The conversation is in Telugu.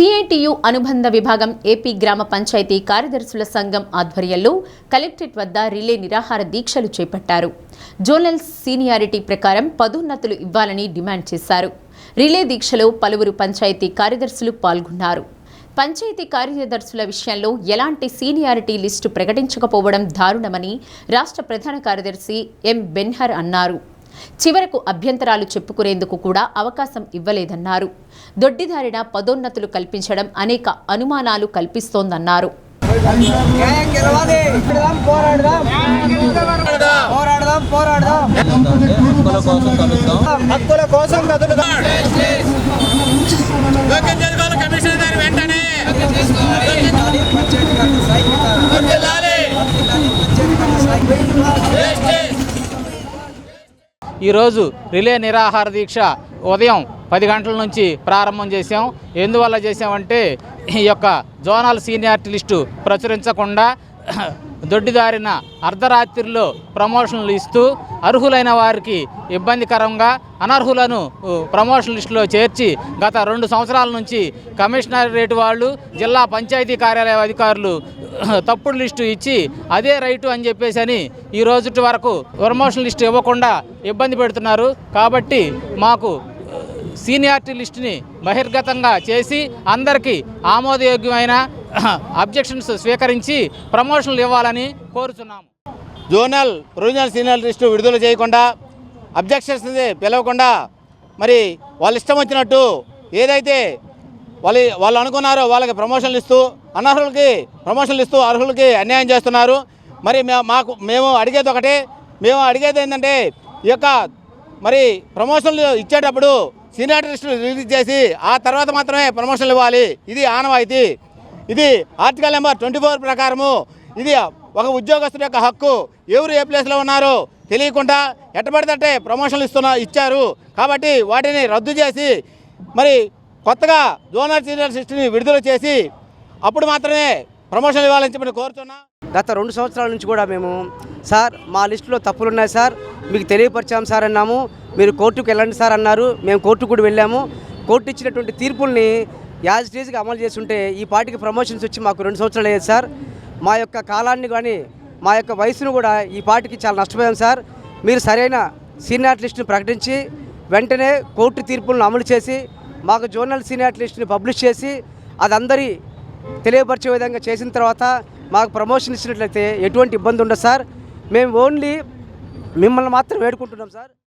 సిఐటియు అనుబంధ విభాగం ఏపీ గ్రామ పంచాయతీ కార్యదర్శుల సంఘం ఆధ్వర్యంలో కలెక్టరేట్ వద్ద రిలే నిరాహార దీక్షలు చేపట్టారు. జోనల్ సీనియారిటీ ప్రకారం పదోన్నతులు ఇవ్వాలని డిమాండ్ చేశారు. రిలే దీక్షలో పలువురు పంచాయతీ కార్యదర్శులు పాల్గొన్నారు. పంచాయతీ కార్యదర్శుల విషయంలో ఎలాంటి సీనియారిటీ లిస్టు ప్రకటించకపోవడం దారుణమని రాష్ట్ర ప్రధాన కార్యదర్శి ఎం బెన్హర్ అన్నారు. చివరకు అభ్యంతరాలు చెప్పుకునేందుకు కూడా అవకాశం ఇవ్వలేదన్నారు. దొడ్డిదారిన పదోన్నతులు కల్పించడం అనేక అనుమానాలు కల్పిస్తోందన్నారు. ఈరోజు రిలే నిరాహార దీక్ష ఉదయం 10 గంటల నుంచి ప్రారంభం చేశాం. ఎందువల్ల చేసామంటే ఈ యొక్క జోనల్ సీనియారిటీ లిస్టు ప్రచురించకుండా దొడ్డిదారిన అర్ధరాత్రిలో ప్రమోషన్లు ఇస్తూ అర్హులైన వారికి ఇబ్బందికరంగా అనర్హులను ప్రమోషన్ లిస్టులో చేర్చి గత 2 సంవత్సరాల నుంచి కమిషనరేట్ వాళ్ళు, జిల్లా పంచాయతీ కార్యాలయ అధికారులు తప్పుడు లిస్టు ఇచ్చి అదే రైటు అని చెప్పేసి ఈ రోజు వరకు ప్రమోషన్ లిస్టు ఇవ్వకుండా ఇబ్బంది పెడుతున్నారు. కాబట్టి మాకు సీనియారిటీ లిస్టుని బహిర్గతంగా చేసి అందరికీ ఆమోదయోగ్యమైన అబ్జెక్షన్స్ స్వీకరించి ప్రమోషన్లు ఇవ్వాలని కోరుతున్నాము. జోనల్ ప్రొవిజనల్ సీనియర్ లిస్టు విడుదల చేయకుండా, అబ్జెక్షన్స్ పిలవకుండా మరి వాళ్ళు ఇష్టం వచ్చినట్టు ఏదైతే వాళ్ళు అనుకున్నారో వాళ్ళకి ప్రమోషన్లు ఇస్తూ అనర్హులకి ప్రమోషన్లు ఇస్తూ అర్హులకి అన్యాయం చేస్తున్నారు. మరి మేము అడిగేది ఒకటే, ఏంటంటే ఈ యొక్క మరి ప్రమోషన్లు ఇచ్చేటప్పుడు సీనియారిటీ లిస్టులు రిలీజ్ చేసి ఆ తర్వాత మాత్రమే ప్రమోషన్లు ఇవ్వాలి. ఇది ఆనవాయితీ. ఇది ఆర్టికల్ నెంబర్ 24 ప్రకారము ఇది ఒక ఉద్యోగస్తుడి యొక్క హక్కు. ఎవరు ఏ ప్లేస్లో ఉన్నారో తెలియకుండా ఎట్టబడితే ప్రమోషన్లు ఇచ్చారు. కాబట్టి వాటిని రద్దు చేసి మరి కొత్తగా జోనల్ సీనియర్ లిస్టుని విడుదల చేసి అప్పుడు మాత్రమే ప్రమోషన్లు ఇవ్వాలని చెప్పి కోరుతున్నా. గత 2 సంవత్సరాల నుంచి కూడా మేము సార్ మా లిస్టులో తప్పులున్నాయి సార్, మీకు తెలియపరిచాము సార్ అన్నాము. మీరు కోర్టుకు వెళ్ళండి సార్ అన్నారు. మేము కోర్టుకు కూడా వెళ్ళాము. కోర్టు ఇచ్చినటువంటి తీర్పుల్ని యాజ్ ఇట్ ఈజ్గా అమలు చేస్తుంటే ఈ పార్టీకి ప్రమోషన్స్ వచ్చి మాకు 2 సంవత్సరాలు అయ్యేది సార్. మా యొక్క కాలాన్ని కానీ మా యొక్క వయసును కూడా ఈ పార్టీకి చాలా నష్టపోయాం సార్. మీరు సరైన సీనియారిటీ లిస్టును ప్రకటించి వెంటనే కోర్టు తీర్పులను అమలు చేసి మాకు జోనల్ సీనియారిటీ లిస్టుని పబ్లిష్ చేసి అది అందరి తెలియపరిచే విధంగా చేసిన తర్వాత మాకు ప్రమోషన్ ఇచ్చినట్లయితే ఎటువంటి ఇబ్బంది ఉండదు సార్. మేము ఓన్లీ మిమ్మల్ని మాత్రం వేడుకుంటున్నాం సార్.